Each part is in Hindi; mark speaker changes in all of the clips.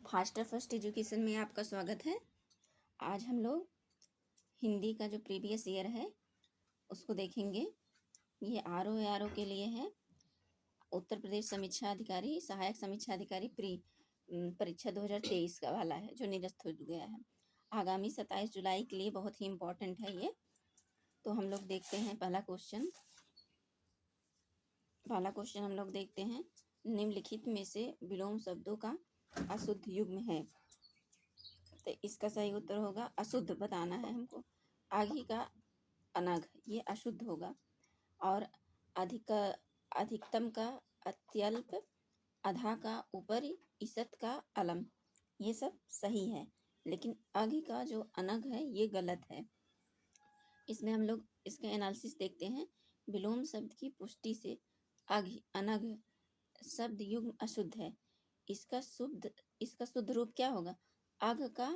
Speaker 1: फास्टर फर्स्ट एजुकेशन में आपका स्वागत है। आज हम लोग हिंदी का जो प्रीवियस ईयर है उसको देखेंगे। ये आर ओ के लिए है। उत्तर प्रदेश समीक्षा अधिकारी, सहायक समीक्षा अधिकारी परीक्षा 2023 का वाला है जो निरस्त हो गया है। आगामी 27 जुलाई के लिए बहुत ही इम्पोर्टेंट है ये। तो हम लोग देखते हैं पहला क्वेश्चन हम लोग देखते हैं, निम्नलिखित में से विलोम शब्दों का अशुद्ध युग्म है। तो इसका सही उत्तर होगा अशुद्ध बताना है हमको। आघी का अनघ ये अशुद्ध होगा, और अधिकतम का अत्यल्प, अधा का ऊपर, ईसत का अलम, ये सब सही है। लेकिन आघी का जो अनघ है ये गलत है। इसमें हम लोग इसके एनालिसिस देखते हैं। विलोम शब्द की पुष्टि से आघी अनघ शब्द युग्म अशुद्ध है। इसका शुद्ध रूप क्या होगा? आघ का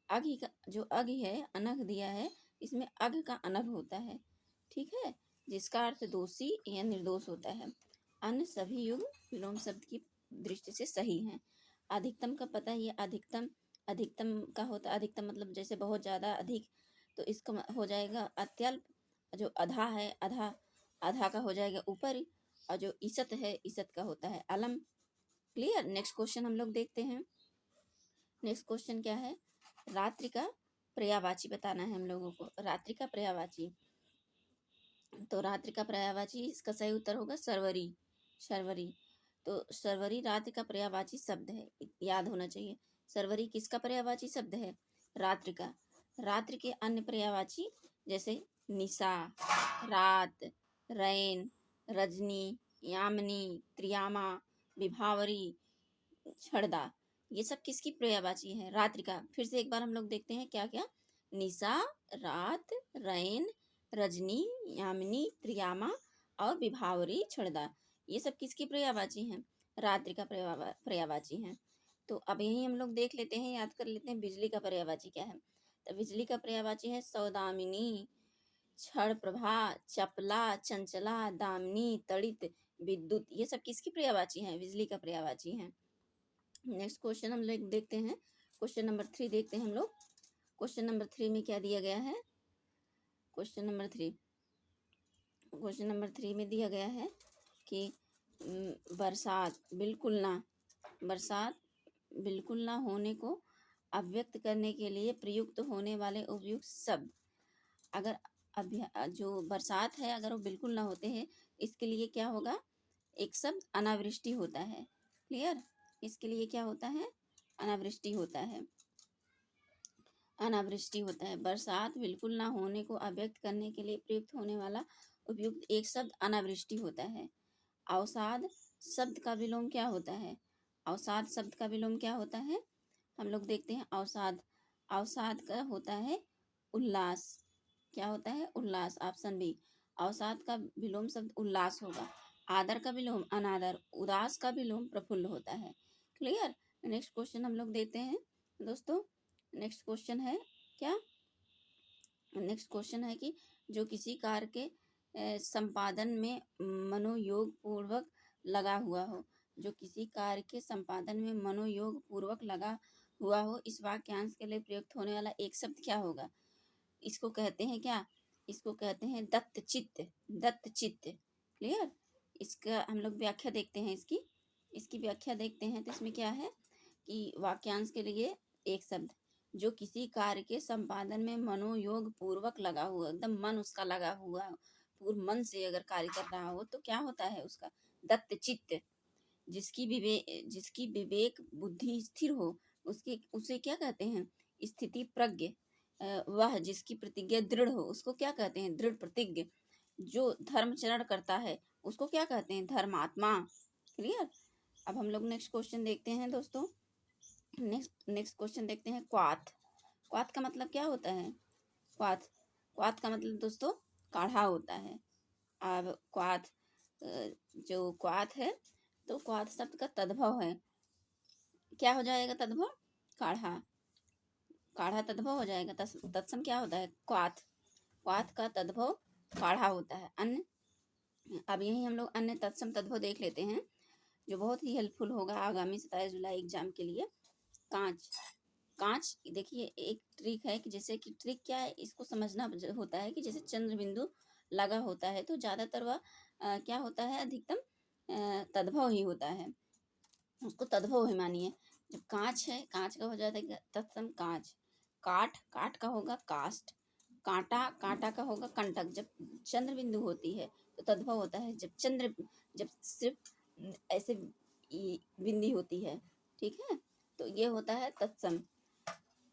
Speaker 1: आघी का जो अघ है अनघ दिया है, इसमें अघ का अनघ होता है, ठीक है, जिसका अर्थ दोषी या निर्दोष होता है। अन्य सभी युग्म विलोम शब्द की दृष्टि से सही हैं। अधिकतम का पता है, ये अधिकतम का होता है। अधिकतम मतलब जैसे बहुत ज़्यादा अधिक, तो इसका हो जाएगा अत्यल्प। जो अधा है, आधा का हो जाएगा ऊपर, और जो ईसत है ईसत का होता है अलम। क्लियर। नेक्स्ट क्वेश्चन हम लोग देखते हैं। नेक्स्ट क्वेश्चन क्या है? रात्रि का पर्यायवाची बताना है हम लोगों को। रात्रि का पर्यायवाची, तो रात्रि का पर्यायवाची इसका सही उत्तर होगा शर्वरी। तो शर्वरी रात्रि का पर्यायवाची शब्द है, याद होना चाहिए। शर्वरी किसका पर्यायवाची शब्द है? रात्रि का। रात्रि के अन्य पर्यायवाची जैसे निशा, रात, रैन, रजनी, यामिनी, त्रियामा, विभावरी, छड़दा, ये सब किसकी पर्यायवाची है? रात्रि का। फिर से एक बार हम लोग देखते हैं क्या क्या। निशा, रात, रैन, रजनी, यामिनी, त्रियामा और विभावरी, छड़दा, ये सब किसकी पर्यायवाची हैं? रात्रि का पर्यायवाची हैं। तो अब यही हम लोग देख लेते हैं, याद कर लेते हैं बिजली का पर्यायवाची क्या है। तो बिजली का पर्यायवाची है सौदामिनी, क्षण प्रभा, चपला, चंचला, दामिनी, तड़ित, विद्युत, ये सब किसकी पर्यायवाची हैं? बिजली का पर्यायवाची हैं। नेक्स्ट क्वेश्चन हम लोग देखते हैं। क्वेश्चन नंबर 3 देखते हैं हम लोग। क्वेश्चन नंबर 3 में क्या दिया गया है? क्वेश्चन नंबर 3 में दिया गया है कि बरसात बिल्कुल ना होने को अभिव्यक्त करने के लिए प्रयुक्त होने वाले उपयुक्त शब्द। अगर जो बरसात है अगर वो बिल्कुल ना होते हैं, इसके लिए क्या होगा? एक शब्द अनावृष्टि होता है। क्लियर। इसके लिए क्या होता है? अनावृष्टि होता है। बरसात बिल्कुल ना होने को अभिव्यक्त करने के लिए प्रयुक्त होने वाला उपयुक्त एक शब्द अनावृष्टि होता है। अवसाद शब्द का विलोम क्या होता है? अवसाद शब्द का विलोम क्या होता है? हम लोग देखते हैं। अवसाद का होता है उल्लास। क्या होता है? उल्लास। Option B. अवसाद का विलोम शब्द उल्लास होगा। आदर का विलोम अनादर। उदास का विलोम प्रफुल्ल होता है। क्लियर। नेक्स्ट क्वेश्चन हम लोग देखते हैं दोस्तों। नेक्स्ट क्वेश्चन है क्या? नेक्स्ट क्वेश्चन है कि जो किसी कार्य के संपादन में मनोयोग पूर्वक लगा हुआ हो, जो किसी कार्य के संपादन में मनोयोग पूर्वक लगा हुआ हो, इस वाक्यांश के लिए प्रयुक्त होने वाला एक शब्द क्या होगा? इसको कहते हैं क्या? इसको कहते हैं दत्तचित्त। क्लियर। इसका हम लोग व्याख्या देखते हैं। इसकी व्याख्या देखते हैं। तो इसमें क्या है कि वाक्यांश के लिए एक शब्द, जो किसी कार्य के संपादन में मनोयोग पूर्वक लगा हुआ, एकदम मन उसका लगा हुआ, पूर्ण मन से अगर कार्य कर रहा हो तो क्या होता है उसका? दत्तचित्त। जिसकी विवेक बुद्धि स्थिर हो, उसे क्या कहते हैं? स्थिति प्रज्ञ। वह जिसकी प्रतिज्ञा दृढ़ हो उसको क्या कहते हैं? दृढ़ प्रतिज्ञ। जो धर्मचरण करता है उसको क्या कहते हैं? धर्मात्मा। क्लियर। अब हम लोग नेक्स्ट क्वेश्चन देखते हैं दोस्तों। नेक्स्ट क्वेश्चन देखते हैं। क्वाथ का मतलब क्या होता है? क्वाथ का मतलब दोस्तों काढ़ा होता है। अब जो क्वाथ है, तो क्वाथ शब्द का तद्भव है, क्या हो जाएगा? तद्भव काढ़ा तद्भव हो जाएगा। तत्सम क्या होता है? क्वाथ का तद्भव काढ़ा होता है। अन्य, अब यही हम लोग अन्य तत्सम तद्भव देख लेते हैं, जो बहुत ही हेल्पफुल होगा आगामी 27 जुलाई एग्जाम के लिए। कांच। कांच देखिए एक ट्रिक है कि जैसे कि ट्रिक क्या है इसको समझना होता है कि जैसे चंद्र बिंदु लगा होता है तो ज़्यादातर वह क्या होता है अधिकतम तद्भव ही होता है, उसको तद्भव ही मानिए। जब कांच है, कांच का हो जाता है तत्सम कांच। काठ, काठ का होगा कास्ट। कांटा, कांटा का होगा कंटक। जब चंद्र बिंदु होती है तो तद्भव होता है। जब सिर्फ ऐसे बिंदी होती है, ठीक है, तो ये होता है तत्सम।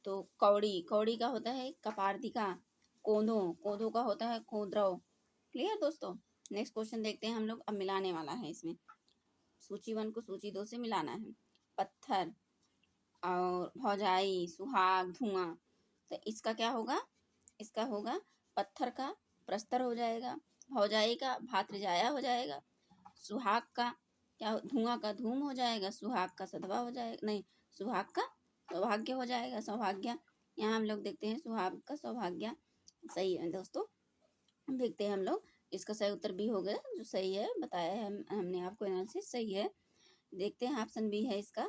Speaker 1: तो कौड़ी, कौड़ी का होता है कपार्दिका। कोंधो, कोंधो का होता है खोद्रव। क्लियर दोस्तों। नेक्स्ट क्वेश्चन देखते हैं हम लोग, अब मिलाने वाला है इसमें, सूची 1 को सूची 2 से मिलाना है। पत्थर और भौजाई, सुहाग, धुआं। तो इसका क्या होगा, इसका होगा पत्थर का प्रस्तर हो जाएगा, भौजाई का भातृजाया हो जाएगा, सुहाग का क्या, धुआं का धूम हो जाएगा, सुहाग का सधवा हो जाएगा, नहीं सुहाग का सौभाग्य हो जाएगा, सौभाग्य। यहाँ हम लोग देखते हैं सुहाग का सौभाग्य सही है दोस्तों। देखते हैं हम लोग, इसका सही उत्तर बी हो गया, जो सही है बताया है हमने आपको, एनालिसिस सही है। देखते हैं ऑप्शन बी है इसका,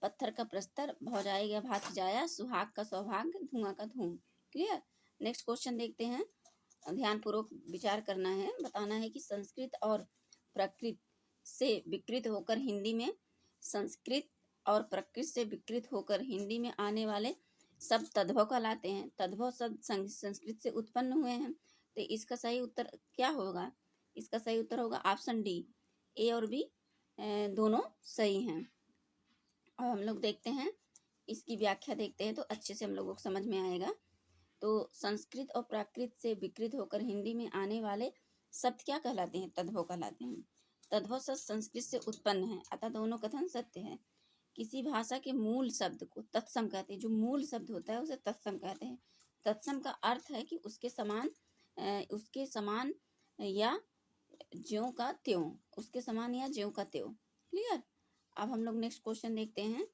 Speaker 1: पत्थर का प्रस्तर, भौजाई का भात जाया, सुहाग का सौभाग्य, धुआं का धूम। क्लियर। नेक्स्ट क्वेश्चन देखते हैं, ध्यानपूर्वक विचार करना है, बताना है कि संस्कृत और प्राकृत से विकृत होकर हिंदी में, संस्कृत और प्राकृत से विकृत होकर हिंदी में आने वाले शब्द तद्भव कहलाते हैं। तद्भव शब्द संस्कृत से उत्पन्न हुए हैं। तो इसका सही उत्तर क्या होगा, इसका सही उत्तर होगा ऑप्शन डी, ए और बी दोनों सही हैं। अब हम लोग देखते हैं इसकी व्याख्या, देखते हैं तो अच्छे से हम लोगों को समझ में आएगा। तो संस्कृत और प्राकृत से विकृत होकर हिंदी में आने वाले शब्द क्या कहलाते हैं, तद्भव कहलाते हैं। तद्भव शब्द संस्कृत से उत्पन्न है, अतः दोनों कथन सत्य है। किसी भाषा के मूल शब्द को तत्सम कहते हैं, जो मूल शब्द होता है उसे तत्सम कहते हैं। तत्सम का अर्थ है कि उसके समान या ज्यों का त्यों, उसके समान या ज्यों का त्यों। क्लियर। अब हम लोग नेक्स्ट क्वेश्चन देखते हैं।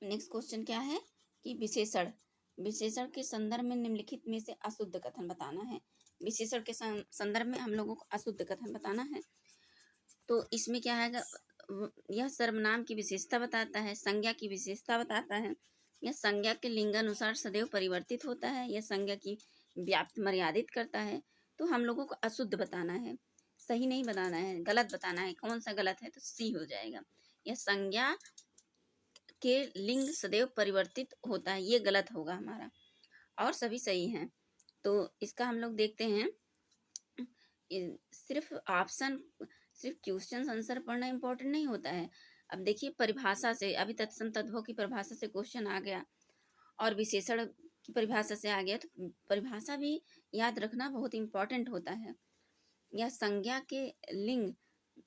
Speaker 1: नेक्स्ट क्वेश्चन क्या है कि विशेषण, विशेषण के संदर्भ में निम्नलिखित में से अशुद्ध कथन बताना है। विशेषण के संदर्भ में हम लोगों को अशुद्ध कथन बताना है। तो इसमें क्या है, यह सर्वनाम की विशेषता बताता है, संज्ञा की विशेषता बताता है, यह संज्ञा के लिंग अनुसार सदैव परिवर्तित होता है, यह संज्ञा की व्याप्ति मर्यादित करता है। तो हम लोगों को अशुद्ध बताना है, सही नहीं बताना है, गलत बताना है। कौन सा गलत है, तो सी हो जाएगा। यह संज्ञा के लिंग सदैव परिवर्तित होता है, ये गलत होगा हमारा, और सभी सही हैं। तो इसका हम लोग देखते हैं, सिर्फ ऑप्शन, सिर्फ क्वेश्चन आंसर पढ़ना इंपॉर्टेंट नहीं होता है। अब देखिए परिभाषा से, अभी तत्सम तद्भव की परिभाषा से क्वेश्चन आ गया और विशेषण की परिभाषा से आ गया, तो परिभाषा भी याद रखना बहुत इंपॉर्टेंट होता है। यह संज्ञा के लिंग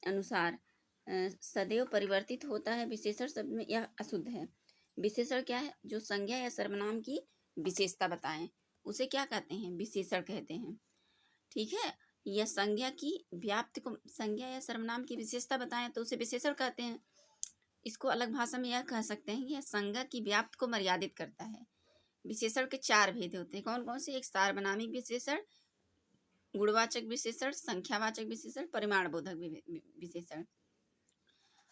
Speaker 1: अनुसार सदैव परिवर्तित होता है, विशेषण शब्द में यह अशुद्ध है। विशेषण क्या है, जो संज्ञा या सर्वनाम की विशेषता बताएं उसे क्या कहते हैं, विशेषण कहते हैं। ठीक है, यह संज्ञा की व्याप्ति को, संज्ञा या सर्वनाम की विशेषता बताएं तो उसे विशेषण कहते हैं। इसको अलग भाषा में यह कह सकते हैं कि यह संज्ञा की व्याप्ति को मर्यादित करता है। विशेषण के 4 भेद होते हैं, कौन कौन से, एक सार्वनामिक विशेषण, गुणवाचक विशेषण, संख्यावाचक विशेषण, परिमाणबोधक विशेषण।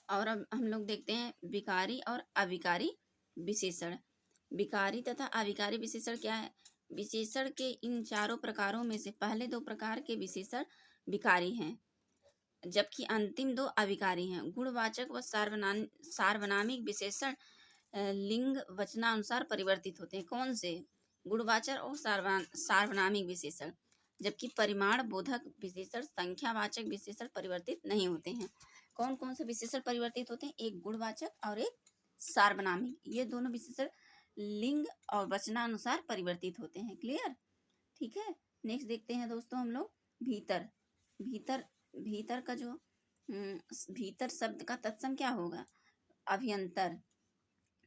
Speaker 1: और अब हम लोग देखते हैं विकारी और अविकारी विशेषण। विकारी तथा अविकारी विशेषण क्या है, विशेषण के इन चारों प्रकारों में से पहले 2 प्रकार के विशेषण विकारी हैं, जबकि अंतिम 2 अविकारी हैं। गुणवाचक व सार्वनामिक विशेषण लिंग वचनानुसार परिवर्तित होते हैं। कौन से, गुणवाचक और सार्वनामिक विशेषण। जबकि परिमाण बोधक विशेषण, संख्यावाचक विशेषण परिवर्तित नहीं होते हैं। कौन कौन से विशेषण परिवर्तित होते हैं, एक गुणवाचक और एक सार्वनामिक, ये दोनों विशेषण लिंग और वचनानुसार परिवर्तित होते हैं। क्लियर। ठीक है। नेक्स्ट देखते हैं दोस्तों हम लोग भीतर। भीतर, भीतर का जो भीतर शब्द का तत्सम क्या होगा, अभ्यंतर।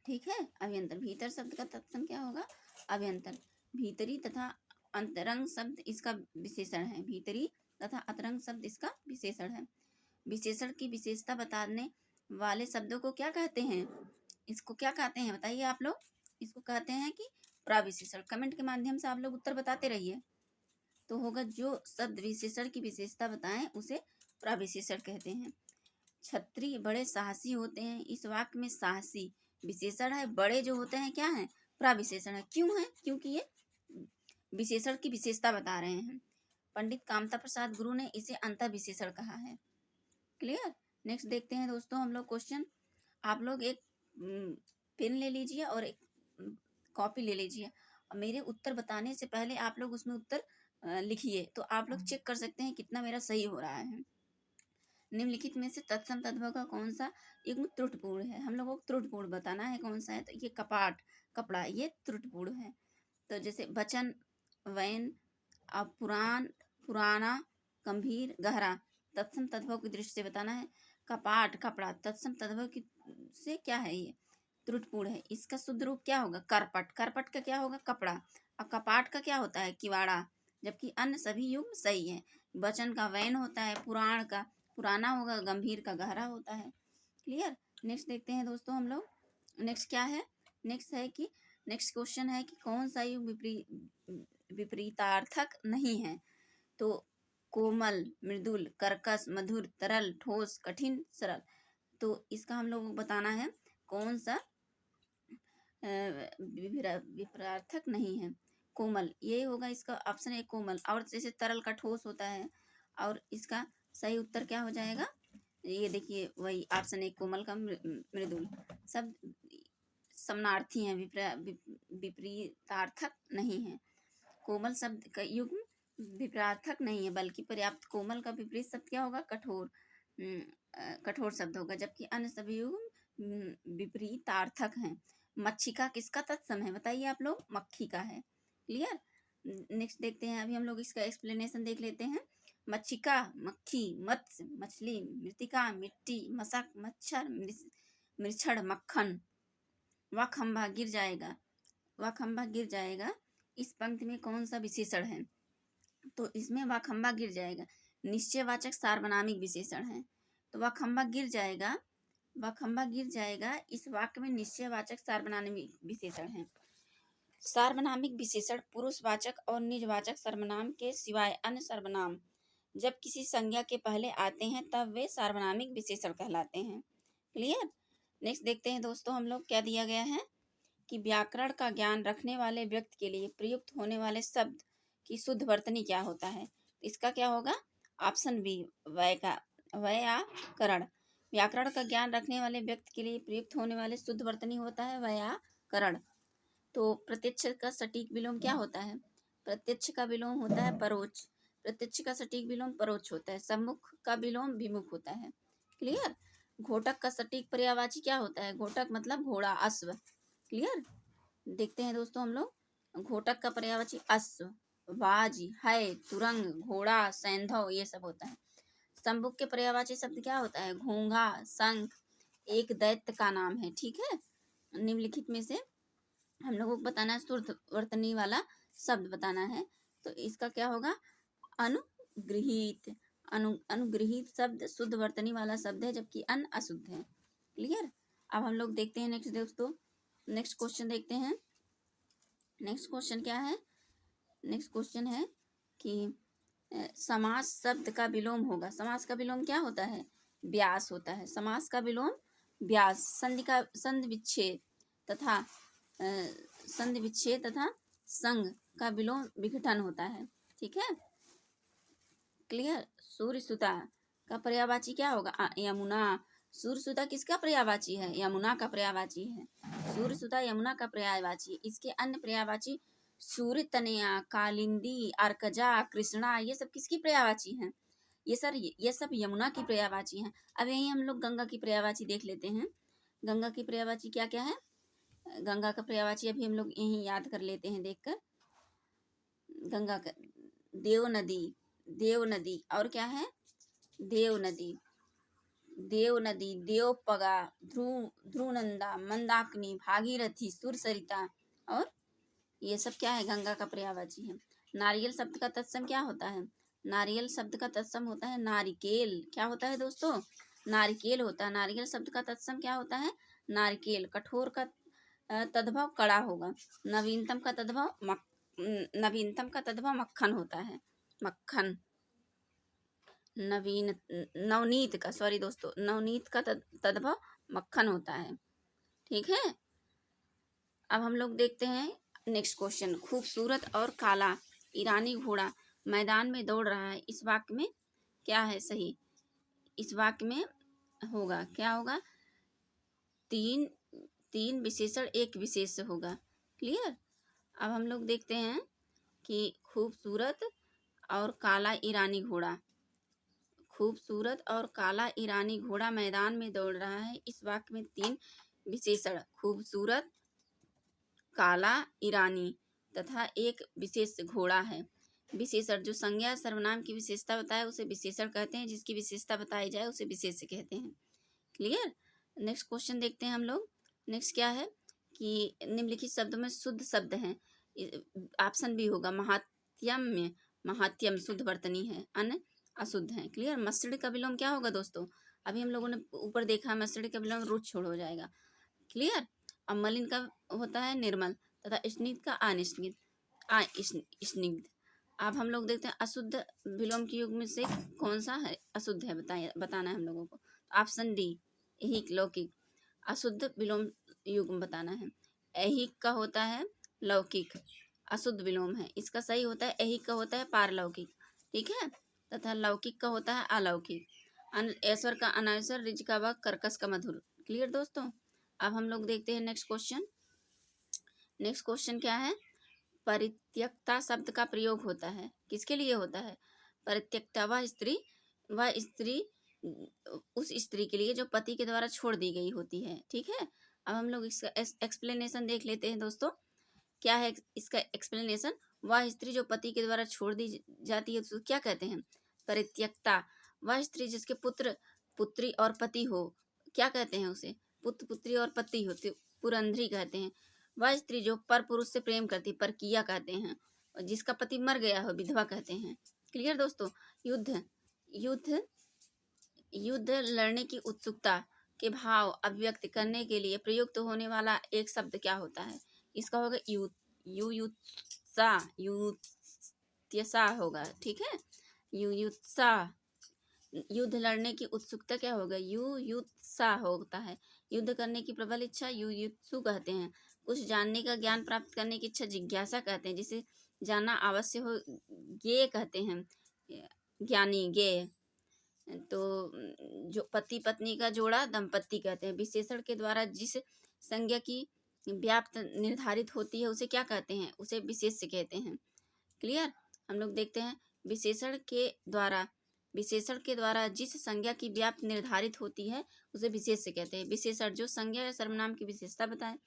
Speaker 1: ठीक है, अभ्यंतर। भीतर शब्द का तत्सम क्या होगा, अभ्यंतर। भीतरी तथा अंतरंग शब्द इसका विशेषण है, भीतरी तथा अंतरंग शब्द इसका विशेषण है। विशेषण की विशेषता बताने वाले शब्दों को क्या कहते हैं, इसको क्या कहते हैं बताइए आप लोग, इसको कहते हैं कि प्रविशेषण। कमेंट के माध्यम से आप लोग उत्तर बताते रहिए। तो होगा, जो शब्द विशेषण की विशेषता बताएं उसे प्रविशेषण कहते हैं। क्षत्रिय बड़े साहसी होते हैं, इस वाक्य में साहसी विशेषण है, बड़े जो होते हैं क्या है, प्रविशेषण है। क्यों है? क्योंकि ये विशेषण की विशेषता बता रहे हैं। पंडित कामता प्रसाद गुरु ने इसे अंतः विशेषण कहा है। क्लियर। नेक्स्ट देखते हैं दोस्तों हम लोग क्वेश्चन। आप लोग एक पेन ले लीजिए और एक कॉपी ले लीजिए। मेरे उत्तर बताने से पहले आप लोग उसमें उत्तर लिखिए, तो आप लोग चेक कर सकते हैं कितना मेरा सही हो रहा है। निम्नलिखित में से तत्सम तद्भव का कौन सा युग्म त्रुटिपूर्ण है? हम लोगों को त्रुटिपूर्ण बताना है कौन सा है। तो ये कपाट, कपड़ा, ये त्रुटिपूर्ण है। तो जैसे वचन, वैन, पुराण, पुराना, गंभीर, गहरा, तत्सम तद्भव की दृष्टि से बताना है। कपाट, कपड़ा, तत्सम तद्भव की से क्या है, ये त्रुटिपूर्ण है। इसका शुद्ध रूप क्या होगा? करपट। करपट का क्या होगा? कपड़ा। और कपाट का क्या होता है? किवाड़ा। जबकि अन्य सभी युग्म सही है। वचन का वैन होता है, पुराण का पुराना होगा, गंभीर का गहरा होता है। क्लियर। नेक्स्ट देखते हैं दोस्तों हम लोग। नेक्स्ट क्या है? नेक्स्ट है कि नेक्स्ट क्वेश्चन है कि कौन सा युग विपरीतार्थक नहीं है? तो कोमल, मृदुल, कर्कश, मधुर, तरल, ठोस, कठिन, सरल। तो इसका हम लोग बताना है कौन सा विपरीतार्थक नहीं है। कोमल, ये होगा इसका ऑप्शन है कोमल। और जैसे तरल का ठोस होता है, और इसका सही उत्तर क्या हो जाएगा? ये देखिए वही ऑप्शन है कोमल का मृदुल। सब समानार्थी हैं, विपरीतार्थक नहीं है। कोमल शब्द का युग्म विपरीतार्थक नहीं है, बल्कि पर्याप्त कोमल का विपरीत शब्द क्या होगा? कठोर। कठोर शब्द होगा। जबकि अन्य सभी युग्म विपरीतार्थक हैं। मच्छिका किसका तत्सम है? बताइए आप लोग। मक्खी का है। क्लियर। नेक्स्ट देखते हैं। अभी हम लोग इसका एक्सप्लेनेशन देख लेते हैं। मच्छिका मक्खी, मत्स्य मछली, मृतिका मिट्टी, मशक मच्छर, मृक्षण मक्खन। वह खंभा गिर जाएगा, वह खंभा गिर जाएगा, इस पंक्ति में कौन सा विशेषण है? तो इसमें वह खंभा गिर जाएगा निश्चयवाचक सार्वनामिक विशेषण है। तो वह खंभा गिर जाएगा, वह खंभा गिर जाएगा, इस वाक्य में निश्चयवाचक सार्वनामिक विशेषण है। सार्वनामिक विशेषण पुरुषवाचक और निजवाचक सर्वनाम के सिवाय अन्य सर्वनाम जब किसी संज्ञा के पहले आते हैं तब वे सार्वनामिक विशेषण कहलाते हैं। क्लियर। नेक्स्ट देखते हैं दोस्तों हम लोग क्या दिया गया है कि व्याकरण का ज्ञान रखने वाले व्यक्ति के लिए प्रयुक्त होने वाले शब्द की शुद्ध वर्तनी क्या होता है? इसका क्या होगा? ऑप्शन बी, व्याकरण। व्याकरण का ज्ञान रखने वाले व्यक्ति के लिए प्रयुक्त होने वाले शुद्ध वर्तनी होता है व्याकरण। तो प्रत्यक्ष का सटीक विलोम क्या होता है? प्रत्यक्ष का विलोम होता है परोक्ष। प्रत्यक्ष का सटीक विलोम परोक्ष होता है। सम्मुख का विलोम विमुख होता है। क्लियर। घोटक का सटीक पर्यायवाची क्या होता है? घोटक मतलब घोड़ा, अश्व। क्लियर। देखते हैं दोस्तों हम लोग। घोटक का पर्यायवाची अश्व, बाज, है, तुरंग, घोड़ा, सैंधव, ये सब होता है। सम्मुख के पर्यायवाची शब्द क्या होता है? घोंघा, शंख, एक दैत्य का नाम है। ठीक है। निम्नलिखित में से हम लोगों को बताना है शुद्ध वर्तनी वाला शब्द बताना है। तो इसका क्या होगा? अनुगृहित। अनुगृहित शब्द शुद्ध वर्तनी वाला शब्द है, जबकि अन अशुद्ध है। क्लियर। अब हम लोग देखते हैं नेक्स्ट दोस्तों। नेक्स्ट क्वेश्चन देखते हैं। नेक्स्ट क्वेश्चन क्या है? नेक्स्ट क्वेश्चन है कि समास शब्द का विलोम होगा। समास का विलोम क्या होता है? व्यास होता है। समास का विलोम व्यास। संधि विच्छेद तथा संधि विच्छेद तथा संघ का विलोम विघटन होता है। ठीक है। क्लियर। सूर्यसुता का पर्यायवाची क्या होगा? यमुना। सूर्यसुता किसका पर्यायवाची है? यमुना का पर्यायवाची है। सूर्यसुता यमुना का पर्यायवाची। इसके अन्य पर्यायवाची सूर्य तनया, कालिंदी, अर्कजा, कृष्णा, ये सब किसकी पर्यायवाची हैं? ये सब यमुना की पर्यायवाची हैं। अब यही हम लोग गंगा की पर्यायवाची देख लेते हैं। गंगा की पर्यायवाची क्या क्या है? गंगा का पर्यायवाची अभी हम लोग यहीं याद कर लेते हैं देखकर। गंगा का देव नदी, देव नदी, और क्या है? देव नदी, देव नदी, देवपगा, ध्रुवनंदा, मंदाकिनी, भागीरथी, सुरसरिता, और ये सब क्या है? गंगा का पर्यायवाची है। नारियल शब्द का तत्सम क्या होता है? नारियल शब्द का तत्सम होता है नारिकेल। क्या होता है दोस्तों? नारिकेल होता है। नारियल शब्द का तत्सम क्या होता है? नारिकेल। कठोर का तद्भव कड़ा होगा। नवीनतम का तद्भव मक्खन होता है। मक्खन। नवनीत का, सॉरी दोस्तों, नवनीत का तद्भव मक्खन होता है। ठीक है। अब हम लोग देखते हैं नेक्स्ट क्वेश्चन। खूबसूरत और काला ईरानी घोड़ा मैदान में दौड़ रहा है, इस वाक्य में क्या है सही? इस वाक्य में होगा क्या होगा? तीन तीन विशेषण एक विशेष होगा। क्लियर। अब हम लोग देखते हैं कि खूबसूरत और काला ईरानी घोड़ा, खूबसूरत और काला ईरानी घोड़ा मैदान में दौड़ रहा है, इस वाक्य में तीन विशेषण खूबसूरत, काला, ईरानी तथा एक विशेष घोड़ा है। विशेषण जो संज्ञा सर्वनाम की विशेषता बताए उसे विशेषण कहते हैं, जिसकी विशेषता बताई जाए उसे विशेष्य कहते हैं। क्लियर। नेक्स्ट क्वेश्चन देखते हैं हम लोग। नेक्स्ट क्या है कि निम्नलिखित शब्दों में शुद्ध शब्द हैं। ऑप्शन बी होगा महात्यम में, महात्यम शुद्ध वर्तनी है, अन्य अशुद्ध है। क्लियर। मसड़ का विलोम क्या होगा दोस्तों? अभी हम लोगों ने ऊपर देखा मसड़ का विलोम रुच छोड़ हो जाएगा। क्लियर। अब मलिन का होता है निर्मल तथा स्निग्ध का अनिस्निग्ध, स्निग्ध। अब हम लोग देखते हैं अशुद्ध विलोम के युग में से कौन सा है अशुद्ध है, बताना है हम लोगों को। ऑप्शन डी ऐहिक लौकिक। अशुद्ध विलोम युग्म बताना है। ऐहिक का होता है लौकिक, अशुद्ध विलोम है। इसका सही होता है ऐहिक का होता है पारलौकिक, ठीक है, तथा लौकिक का होता है अलौकिक। ऐश्वर का अनैश्वर, रिज का वक, कर्कश का मधुर। क्लियर दोस्तों। अब हम लोग देखते हैं नेक्स्ट क्वेश्चन। नेक्स्ट क्वेश्चन क्या है? परित्यक्ता शब्द का प्रयोग होता है, किसके लिए होता है? परित्यक्ता वह स्त्री उस स्त्री के लिए जो पति के द्वारा छोड़ दी गई होती है। ठीक है। अब हम लोग इसका एक्सप्लेनेशन देख लेते हैं दोस्तों। क्या है इसका एक्सप्लेनेशन? वह स्त्री जो पति के द्वारा छोड़ दी जाती है तो क्या कहते हैं? परित्यक्ता। वह स्त्री जिसके पुत्र पुत्री और पति हो, क्या कहते हैं उसे? पुत्र पुत्री और पति हो तो पुरंधरी कहते हैं। वह स्त्री जो पर पुरुष से प्रेम करती, परकिया कहते हैं। और जिसका पति मर गया हो, विधवा कहते हैं। क्लियर दोस्तों। युद्ध युद्ध युद्ध लड़ने की उत्सुकता के भाव अभिव्यक्त करने के लिए प्रयुक्त होने वाला एक शब्द क्या होता है? इसका होगा युयुत्सा, युयुत्सा होगा। ठीक है। युयुत्सा। युद्ध लड़ने की उत्सुकता क्या होगा? युयुत्सा होता है। युद्ध करने की प्रबल इच्छा युयुत्सु कहते हैं। कुछ जानने का ज्ञान प्राप्त करने की इच्छा जिज्ञासा कहते हैं। जिसे जानना अवश्य हो ज्ञेय कहते हैं, ज्ञानी ज्ञेय। तो जो पति पत्नी का जोड़ा दंपत्ति कहते हैं। विशेषण के द्वारा जिस संज्ञा की व्याप्त निर्धारित होती है उसे क्या कहते हैं? उसे विशेष्य कहते हैं। क्लियर। हम लोग देखते हैं विशेषण के द्वारा जिस संज्ञा की व्याप्त निर्धारित होती है उसे विशेष्य कहते हैं। विशेषण जो संज्ञा या सर्वनाम की विशेषता बताए।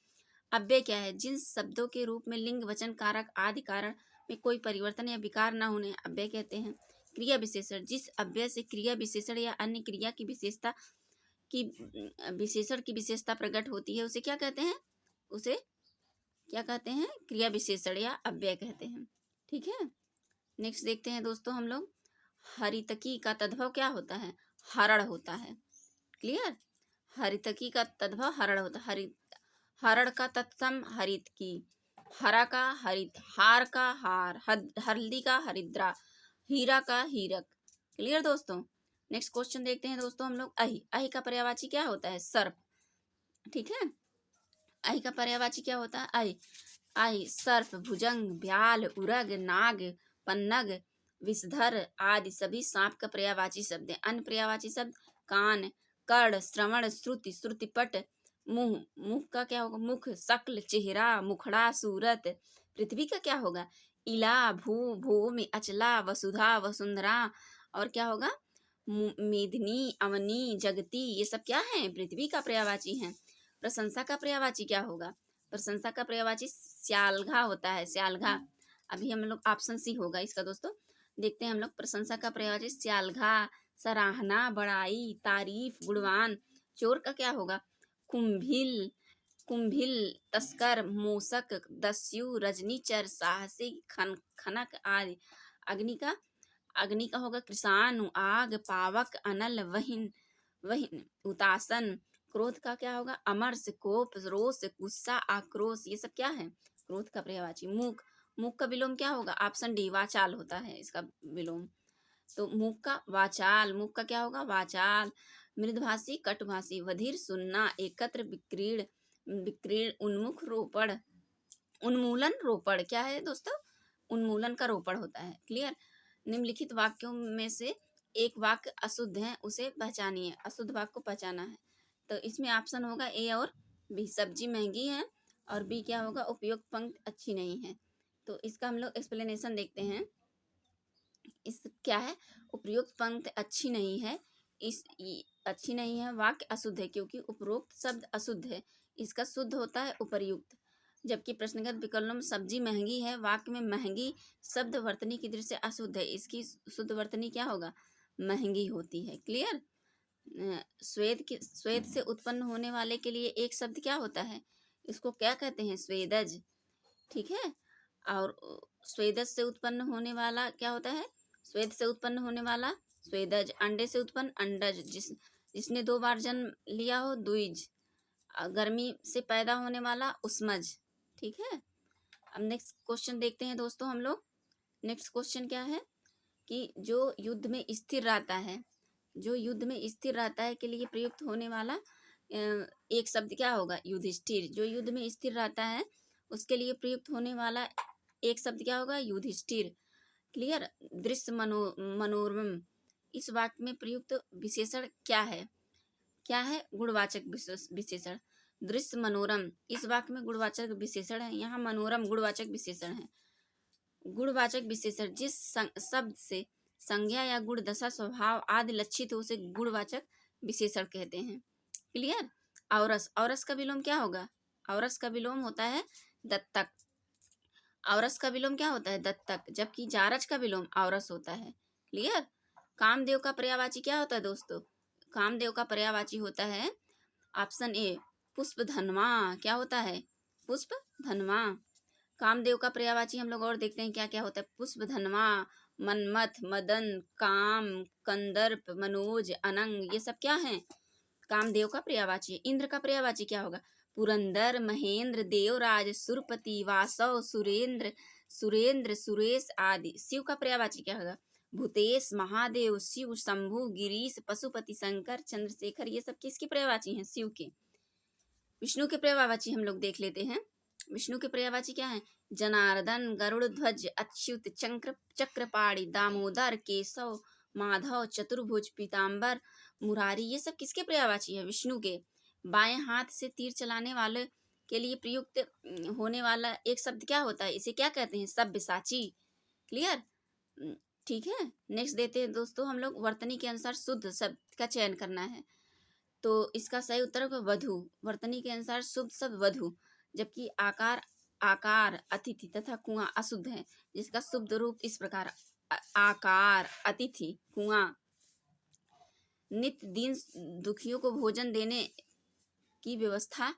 Speaker 1: अव्यय क्या है? जिन शब्दों के रूप में लिंग वचन कारक आदि कारण में कोई परिवर्तन या विकार न होने अव्यय कहते हैं। क्रिया विशेषण जिस अव्यय से क्रिया विशेषण या अन्य क्रिया की विशेषता की विशेषण की विशेषता प्रकट होती है उसे क्या कहते हैं? उसे क्या कहते हैं? क्रिया विशेषण या अव्यय कहते हैं। ठीक है। नेक्स्ट देखते हैं दोस्तों हम लोग। हरितकी का तद्भव क्या होता है? हरण होता है। क्लियर। हरितकी का तद्भव हरण होता है। हरण का तत्सम हरित की, हरा का हरित, हार का हार, हल्दी का हरिद्रा, हीरा का हीरक। क्लियर दोस्तों। नेक्स्ट क्वेश्चन देखते हैं दोस्तों हम लोग। अहि अहि का पर्यायवाची क्या होता है? सर्प। ठीक है। अहि का पर्यायवाची क्या होता है? अहि अहि सर्प, भुजंग, ब्याल, उरग, नाग, पन्नग, विषधर आदि सभी सांप का पर्यायवाची शब्द है। अन्य पर्यायवाची शब्द कान, कर्ण, श्रवण, श्रुति, श्रुतिपट, मुंह, मुंह का क्या होगा? मुख, शक्ल, चेहरा, मुखड़ा, सूरत। पृथ्वी का क्या होगा? इला, भू, भूमि, अचला, वसुधा, वसुंधरा। और क्या होगा? मेदिनी, अवनी, जगती। ये सब क्या है? पृथ्वी का पर्यायवाची है। प्रशंसा का पर्यायवाची क्या होगा? प्रशंसा का पर्यायवाची श्यालघा होता है, श्यालघा। अभी हम लोग ऑप्शन सी होगा इसका दोस्तों। देखते हैं हम लोग। प्रशंसा का पर्यायवाची श्यालघा, सराहना, बड़ाई, तारीफ, गुणवान। चोर का क्या होगा? कुंभिल, कुंभिल, तस्कर, मूसक, दस्यु, रजनीचर, साहसी, खनक आदि। अग्नि का होगा कृषाणु, आग, पावक, अनल, वहिन, उतासन। क्रोध का क्या होगा? अमर्ष, कोप, रोष, गुस्सा, आक्रोश। ये सब क्या है? क्रोध का पर्यायवाची। मूक, मूक का विलोम क्या होगा? ऑप्शन डी वाचाल होता है इसका विलोम। तो मूक का वाचाल, मूक का क्या होगा? वाचाल। मृदभाषी, कटभाषी, वधिर, सुनना, एकत्र, विक्रीड़, विकीर्ण उन्मुख रोपण, उन्मूलन रोपण क्या है दोस्तों? उन्मूलन का रोपण होता है। क्लियर? निम्नलिखित वाक्यों में से एक वाक्य अशुद्ध है, उसे पहचानिए। अशुद्ध वाक्य को पहचाना है, तो इसमें ऑप्शन होगा ए और बी। सब्जी महंगी है, और बी क्या होगा? उपयुक्त पंक्ति अच्छी नहीं है। तो इसका हम लोग एक्सप्लेनेशन देखते हैं। इस क्या है? उपयुक्त पंक्ति अच्छी नहीं है। अच्छी नहीं है, वाक्य अशुद्ध है क्योंकि उपरोक्त शब्द अशुद्ध है। इसका शुद्ध होता है उपर्युक्त। जबकि प्रश्नगत विकल्पों में सब्जी महंगी है, वाक्य में महंगी शब्द वर्तनी की दृष्टि से अशुद्ध है। इसकी शुद्ध वर्तनी क्या होगा? महंगी होती है। क्लियर? स्वेद से उत्पन्न होने वाले के लिए एक शब्द क्या होता है? इसको क्या कहते हैं? स्वेदज। ठीक है? और स्वेदज से उत्पन्न होने वाला क्या होता है? स्वेद से उत्पन्न होने वाला स्वेदज। अंडे से उत्पन्न अंडज। जिसने 2 बार जन्म लिया हो द्विज। गर्मी से पैदा होने वाला उष्मज। ठीक है? अब नेक्स्ट क्वेश्चन देखते हैं दोस्तों हम लोग। नेक्स्ट क्वेश्चन क्या है कि जो युद्ध में स्थिर रहता है, जो युद्ध में स्थिर रहता है के लिए प्रयुक्त होने वाला एक शब्द क्या होगा? युधिष्ठिर। जो युद्ध में स्थिर रहता है उसके लिए प्रयुक्त होने वाला एक शब्द क्या होगा? युधिष्ठिर। क्लियर? दृश्य मनोरम। इस वाक्य में प्रयुक्त विशेषण क्या है? क्या है? गुणवाचक विशेषण। दृश्य मनोरम इस वाक्य में गुणवाचक विशेषण है। यहाँ मनोरम गुणवाचक विशेषण है। गुणवाचक विशेषण जिस शब्द से संज्ञा या गुण दशा स्वभाव आदि लक्षित हो उसे गुणवाचक विशेषण कहते हैं। क्लियर? औरस। औरस का विलोम क्या होगा? औरस का विलोम होता है दत्तक। औरस का विलोम क्या होता है? दत्तक। जबकि जारज का विलोम औरस होता है। क्लियर? कामदेव का पर्यायवाची क्या होता है दोस्तों? कामदेव का पर्यायवाची होता है ऑप्शन ए पुष्पधनवा। क्या होता है? पुष्पधनवा। कामदेव का पर्यायवाची हम लोग और देखते हैं क्या क्या होता है। पुष्पधनवा, मनमथ, मदन, काम, कंदर्प, मनोज, अनंग, ये सब क्या है? कामदेव का पर्यायवाची। इंद्र का पर्यायवाची क्या होगा? पुरंदर, महेंद्र, देवराज, सुरपति, वासव, सुरेंद्र, सुरेश आदि। शिव का पर्यायवाची क्या होगा? भूतेश, महादेव, शिव, शंभु, गिरीश, पशुपति, शंकर, चंद्रशेखर, ये सब किसके पर्यायवाची हैं? शिव के। विष्णु के पर्यायवाची हम लोग देख लेते हैं। विष्णु के पर्यायवाची क्या है? जनार्दन, गरुड़ ध्वज, अच्युत, चक्रपाणि, दामोदर, केशव, माधव, चतुर्भुज, पीताम्बर, मुरारी, ये सब किसके पर्यायवाची है? विष्णु के। बाएं हाथ से तीर चलाने वाले के लिए प्रयुक्त होने वाला एक शब्द क्या होता है? इसे क्या कहते हैं? सब्यसाची। क्लियर? ठीक है? नेक्स्ट देते हैं दोस्तों हम लोग। वर्तनी के अनुसार शुद्ध शब्द का चयन करना है, तो इसका सही उत्तर होगा वधु। वर्तनी के अनुसार शुद्ध शब्द वधु। जबकि आकार, अतिथि तथा कुआं अशुद्ध है, जिसका शुद्ध रूप इस प्रकार आकार, अतिथि, कुआं। नित्य दिन दुखियों को भोजन देने की व्यवस्था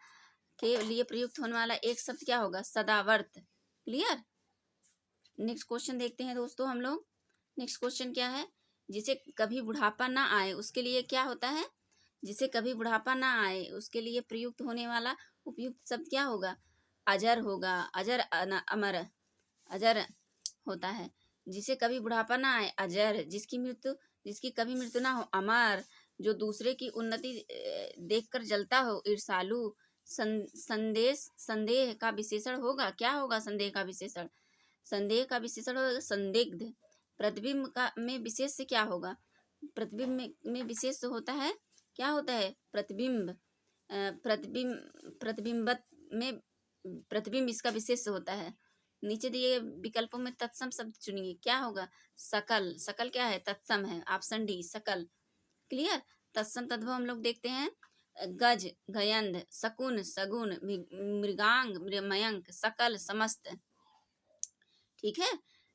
Speaker 1: के लिए प्रयुक्त होने वाला एक शब्द क्या होगा? सदावर्त। क्लियर? नेक्स्ट क्वेश्चन देखते हैं दोस्तों हम लोग। नेक्स्ट क्वेश्चन क्या है? जिसे कभी बुढ़ापा ना आए उसके लिए क्या होता है? जिसे कभी बुढ़ापा ना आए उसके लिए प्रयुक्त होने वाला उपयुक्त शब्द क्या होगा? अजर होगा। अजर अमर, अजर होता है। जिसे कभी बुढ़ापा ना आए अजर। जिसकी कभी मृत्यु ना हो अमर। जो दूसरे की उन्नति देखकर जलता हो ईर्षालु। संदेह का विशेषण होगा। क्या होगा संदेह का विशेषण? संदेह का विशेषण होगा संदिग्ध। प्रतिबिंब का में विशेष से क्या होगा? प्रतिबिंब में विशेष होता है क्या होता है? प्रतिबिंब। प्रतिबिंबत में प्रतिबिंब इसका विशेष होता है। नीचे दिए विकल्पों में तत्सम शब्द चुनिए। क्या होगा? सकल। सकल क्या है? तत्सम है। ऑप्शन डी सकल। क्लियर? तत्सम तद्भव हम लोग देखते हैं। गज, गयंध, शकुन, सगुन, मृगांग, मयंक, सकल, समस्त। ठीक है?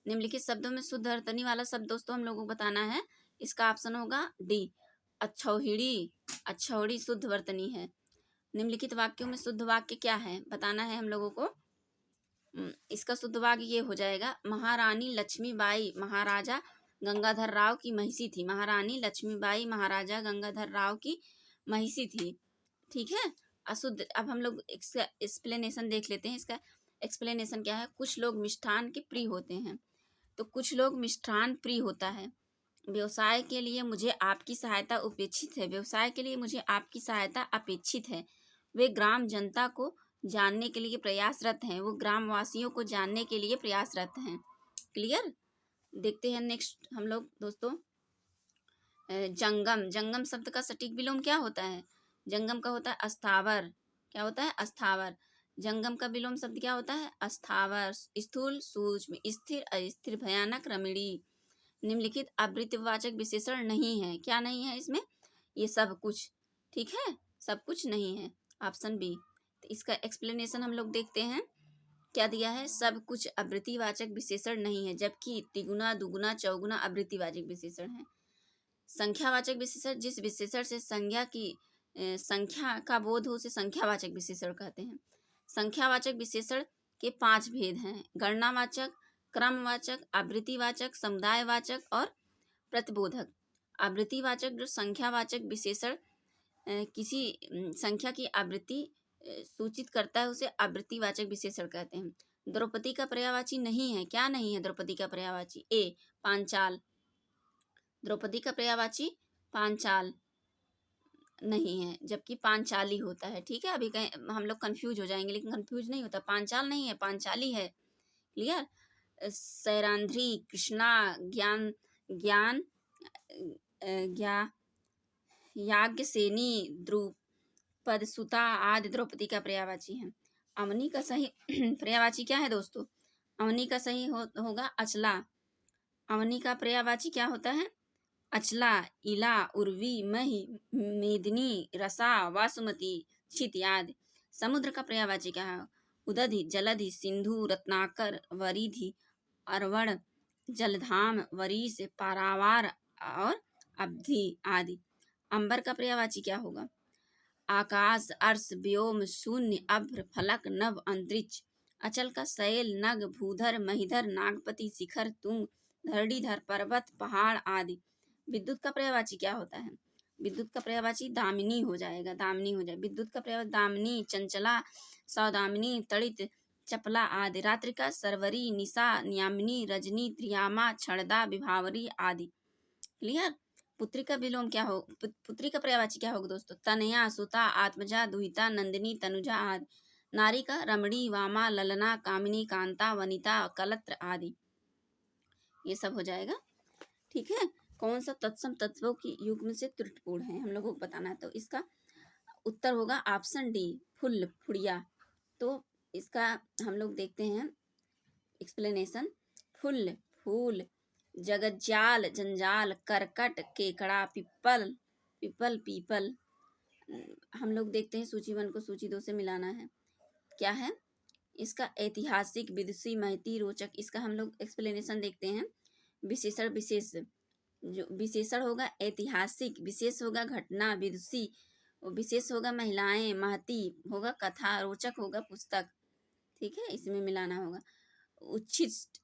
Speaker 1: निम्नलिखित शब्दों में शुद्ध वर्तनी वाला शब्द दोस्तों हम लोगों को बताना है। इसका ऑप्शन होगा डी अक्षौहिणी। अक्षौहिणी शुद्ध वर्तनी है। निम्नलिखित वाक्यों में शुद्ध वाक्य क्या है बताना है हम लोगों को। इसका शुद्ध वाक्य ये हो जाएगा। महारानी लक्ष्मीबाई महाराजा गंगाधर राव की महिषी थी। महारानी लक्ष्मीबाई महाराजा गंगाधर राव की महिषी थी। ठीक है? अशुद्ध। अब हम लोग इसका एक्सप्लेनेशन देख लेते हैं। इसका एक्सप्लेनेशन क्या है? कुछ लोग मिष्ठान के प्रिय होते हैं, तो कुछ लोग मिष्ठान प्रिय होता है। व्यवसाय के लिए मुझे आपकी सहायता अपेक्षित है। व्यवसाय के लिए मुझे आपकी सहायता अपेक्षित है। वे ग्राम जनता को जानने के लिए प्रयासरत हैं, वो ग्रामवासियों को जानने के लिए प्रयासरत हैं। क्लियर। देखते हैं नेक्स्ट हम लोग दोस्तों, जंगम। जंगम शब्द का सटीक विलोम क्या होता है? जंगम का होता है अस्थावर। क्या होता है? अस्थावर। जंगम का विलोम शब्द क्या होता है? अस्थावर। स्थूल, सूक्ष्म, स्थिर, अस्थिर, भयानक, रमणीय। निम्नलिखित आवृत्तिवाचक विशेषण नहीं है। क्या नहीं है इसमें? ये सब कुछ। ठीक है, सब कुछ नहीं है, ऑप्शन बी। तो इसका एक्सप्लेनेशन हम लोग देखते हैं। क्या दिया है? सब कुछ आवृत्तिवाचक विशेषण नहीं है, जबकि तिगुना, दुगुना, चौगुना आवृत्तिवाचक विशेषण है। संख्यावाचक विशेषण, जिस विशेषण से संख्या का बोध हो उसे संख्यावाचक विशेषण कहते हैं। संख्यावाचक विशेषण के 5 भेद हैं: गणनावाचक, क्रमवाचक, आवृत्तिवाचक, समुदायवाचक और प्रतिबोधक। आवृत्तिवाचक जो संख्यावाचक विशेषण किसी संख्या की आवृत्ति सूचित करता है उसे आवृत्तिवाचक विशेषण कहते हैं। द्रौपदी का पर्यायवाची नहीं है। क्या नहीं है द्रौपदी का पर्यायवाची? ए, पांचाल। द्रौपदी का पर्यायवाची पांचाल नहीं है, जबकि पांचाली होता है। ठीक है, अभी कहीं हम लोग कंफ्यूज हो जाएंगे, लेकिन कंफ्यूज नहीं होता। पांचाल नहीं है, पांचाली है। क्लियर। सैरांध्री, कृष्णा, ज्ञान ज्ञान याज्ञसेनी, द्रुपद, सुता आदि द्रौपदी का पर्यायवाची है। अवनी का सही पर्यायवाची क्या है दोस्तों? अवनी का सही होगा अचला। अवनी का पर्यायवाची क्या होता है? अचला, इला, उर्वी, मही, मेदिनी, रसा, वासुमती, क्षित आदि। समुद्र का पर्यायवाची क्या है? उदधि, जलधि, सिंधु, रत्नाकर, वरिधि, अरवण, जलधाम, वरीस, पारावार और अब्धि आदि। अंबर का पर्यायवाची क्या होगा? आकाश, अर्श, व्योम, शून्य, अभ्र, फलक, नभ, अंतरिक्ष। अचल का शैल, नग, भूधर, महीधर, नागपति, शिखर, तुंग, धरणीधर, पर्वत, पहाड़ आदि। विद्युत का पर्यायवाची क्या होता है? विद्युत का पर्यायवाची दामिनी हो जाएगा, दामिनी हो जाए। विद्युत का पर्यायवाची दामिनी, चंचला, सौदामिनी, तड़ित, चपला आदि। रात्रि का सरवरी, निशा, न्यामिनी, रजनी, त्रियामा, छड़दा, विभावरी आदि। क्लियर। पुत्री का विलोम क्या हो? पुत्री का पर्यायवाची क्या होगा दोस्तों? तनया, सुता, आत्मजा, दुहिता, नंदिनी, तनुजा आदि। नारी का रमणी, वामा, ललना, कामिनी, कांता, वनिता, कलत्र आदि। ये सब हो जाएगा। ठीक है। कौन सा तत्सम तत्वों की युग्म से त्रुटिपूर्ण है हम लोगों को बताना है, तो इसका उत्तर होगा ऑप्शन डी, फुल, फुड़िया। तो इसका हम लोग देखते हैं एक्सप्लेनेशन। फुल, फूल, जगज्जाल, जंजाल, करकट, केकड़ा, पिप्पल, पिपल, पीपल। हम लोग देखते हैं सूची 1 को सूची 2 से मिलाना है। क्या है इसका? ऐतिहासिक, विदुषी, महती, रोचक। इसका हम लोग एक्सप्लेनेशन देखते हैं। विशेषण, विशेष। जो विशेषण होगा ऐतिहासिक, विशेष होगा घटना, विदुषी विशेष होगा महिलाएं, महती होगा कथा, रोचक होगा पुस्तक। ठीक है, इसमें मिलाना होगा। उच्छिष्ट,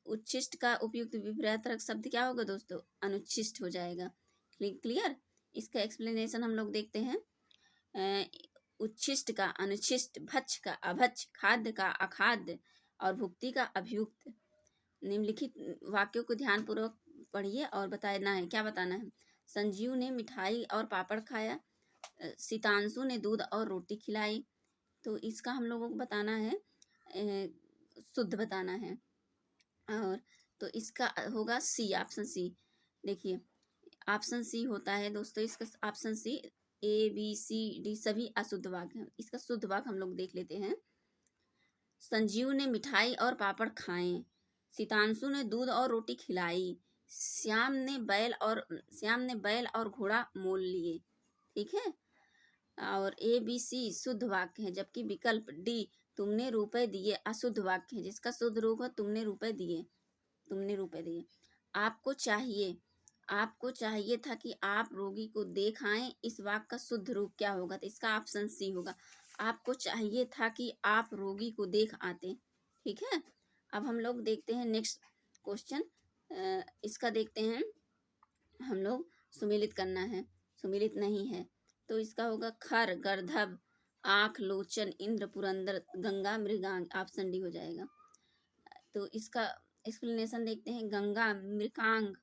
Speaker 1: उच्छिष्ट का उपयुक्त विपरीतक शब्द क्या होगा दोस्तों? अनुच्छिष्ट हो जाएगा। क्लियर। इसका एक्सप्लेनेशन हम लोग देखते हैं। उच्छिष्ट का अनुच्छिष्ट, भक्ष का अभक्ष, खाद्य का अखाद्य और भुक्ति का अभियुक्त। निम्नलिखित वाक्यों को ध्यानपूर्वक पढ़िए और बताना है। क्या बताना है? संजीव ने मिठाई और पापड़ खाया, सीतांशु ने दूध और रोटी खिलाई। तो इसका हम लोगों को बताना है, शुद्ध बताना है। और तो इसका होगा सी, ऑप्शन सी। देखिए ऑप्शन सी होता है दोस्तों, इसका ऑप्शन सी। ए, बी, सी, डी सभी अशुद्ध वाक्य हैं। इसका शुद्ध वाक्य हम लोग देख लेते हैं। संजीव ने मिठाई और पापड़ खाए, सीतांशु ने दूध और रोटी खिलाई, श्याम ने बैल और घोड़ा मोल लिए। ठीक है। और ए, बी, सी शुद्ध वाक्य है, जबकि विकल्प डी तुमने रुपए दिए अशुद्ध वाक्य है, जिसका शुद्ध रूप है तुमने रुपए दिए, तुमने रुपए दिए। आपको चाहिए था कि आप रोगी को देख आए। इस वाक्य का शुद्ध रूप क्या होगा? तो इसका ऑप्शन सी होगा। आपको चाहिए था कि आप रोगी को देख आते। ठीक है। अब हम लोग देखते हैं नेक्स्ट क्वेश्चन। इसका देखते हैं हम लोग। सुमेलित करना है, सुमेलित नहीं है तो इसका होगा खर, गर्दभ, आँख, लोचन, इंद्र, पुरंदर, गंगा, मृगांग। ऑप्शन डी हो जाएगा। तो इसका एक्सप्लेनेशन देखते हैं। गंगा, मृगांग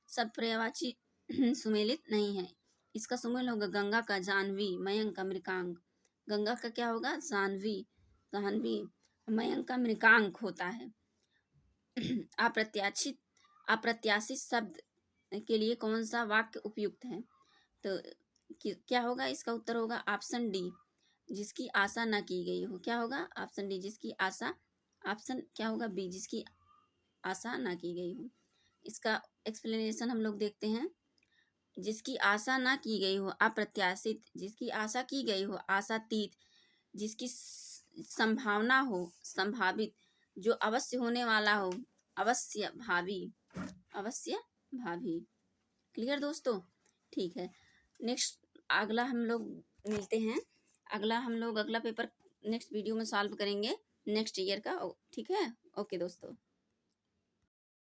Speaker 1: सब पर्यायवाची सुमेलित नहीं है। इसका सुमेल होगा गंगा का जाह्नवी, मयंक का मृगांक। गंगा का क्या होगा? जाह्नवी, जाह्नवी। मयंक का मृगांक होता है। अप्रत्याशित अप्रत्याशित शब्द के लिए कौन सा वाक्य उपयुक्त है? तो क्या होगा? इसका उत्तर होगा ऑप्शन डी, जिसकी आशा न की गई हो। क्या होगा? ऑप्शन डी, जिसकी आशा। ऑप्शन क्या होगा? बी, जिसकी आशा ना की गई हो। इसका एक्सप्लेनेशन हम लोग देखते हैं। जिसकी आशा ना की गई हो अप्रत्याशित, जिसकी आशा की गई हो आशातीत, जिसकी संभावना हो संभावित, जो अवश्य होने वाला हो अवश्य भावी, अवश्य भावी। क्लियर दोस्तों? ठीक है, नेक्स्ट अगला हम लोग मिलते हैं। अगला पेपर नेक्स्ट वीडियो में सॉल्व करेंगे नेक्स्ट ईयर का। ठीक है, ओके दोस्तों।